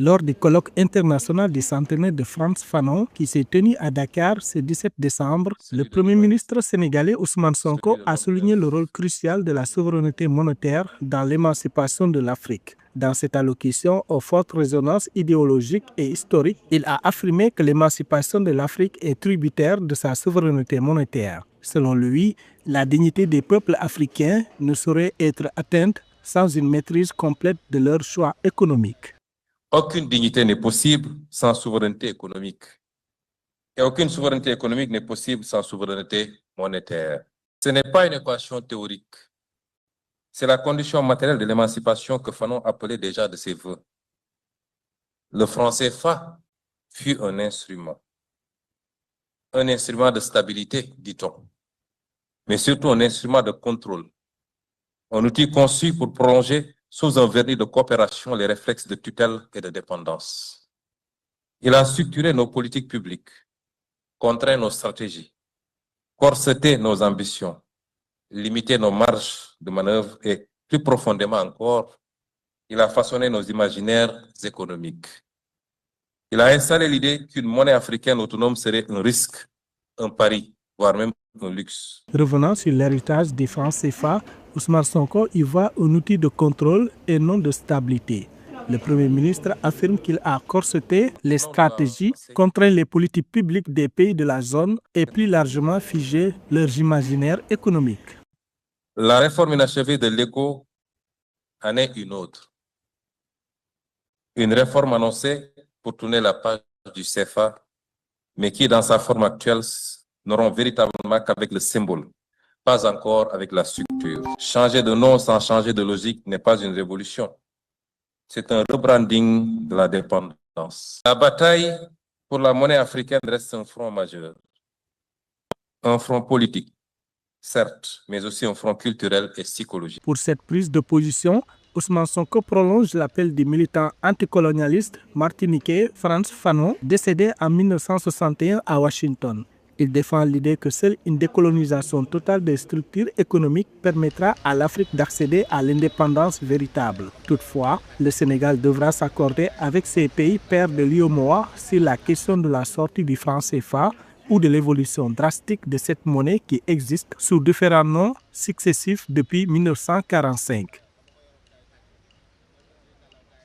Lors du colloque international du centenaire de Frantz Fanon qui s'est tenu à Dakar ce 17 décembre, le Premier ministre sénégalais Ousmane Sonko a souligné le rôle crucial de la souveraineté monétaire dans l'émancipation de l'Afrique. Dans cette allocution aux fortes résonances idéologiques et historiques, il a affirmé que l'émancipation de l'Afrique est tributaire de sa souveraineté monétaire. Selon lui, la dignité des peuples africains ne saurait être atteinte sans une maîtrise complète de leurs choix économiques. Aucune dignité n'est possible sans souveraineté économique. Et aucune souveraineté économique n'est possible sans souveraineté monétaire. Ce n'est pas une équation théorique. C'est la condition matérielle de l'émancipation que Fanon appelait déjà de ses voeux. Le franc CFA fut un instrument de stabilité, dit-on, mais surtout un instrument de contrôle, un outil conçu pour prolonger sous un vernis de coopération les réflexes de tutelle et de dépendance. Il a structuré nos politiques publiques, contraint nos stratégies, corseté nos ambitions, limité nos marges de manœuvre et, plus profondément encore, il a façonné nos imaginaires économiques. Il a installé l'idée qu'une monnaie africaine autonome serait un risque, un pari, voire même un luxe. Revenant sur l'héritage des francs CFA, Ousmane Sonko y voit un outil de contrôle et non de stabilité. Le Premier ministre affirme qu'il a corseté les stratégies, contraint les politiques publiques des pays de la zone et plus largement figé leurs imaginaires économiques. La réforme inachevée de l'éco en est une autre. Une réforme annoncée pour tourner la page du CFA, mais qui, dans sa forme actuelle, n'auront véritablement qu'avec le symbole, pas encore avec la structure. Changer de nom sans changer de logique n'est pas une révolution. C'est un rebranding de la dépendance. La bataille pour la monnaie africaine reste un front majeur. Un front politique, certes, mais aussi un front culturel et psychologique. Pour cette prise de position, Ousmane Sonko prolonge l'appel du militant anticolonialiste martiniquais Frantz Fanon, décédé en 1961 à Washington. Il défend l'idée que seule une décolonisation totale des structures économiques permettra à l'Afrique d'accéder à l'indépendance véritable. Toutefois, le Sénégal devra s'accorder avec ces pays pairs de l'UEMOA sur la question de la sortie du franc CFA ou de l'évolution drastique de cette monnaie qui existe sous différents noms successifs depuis 1945.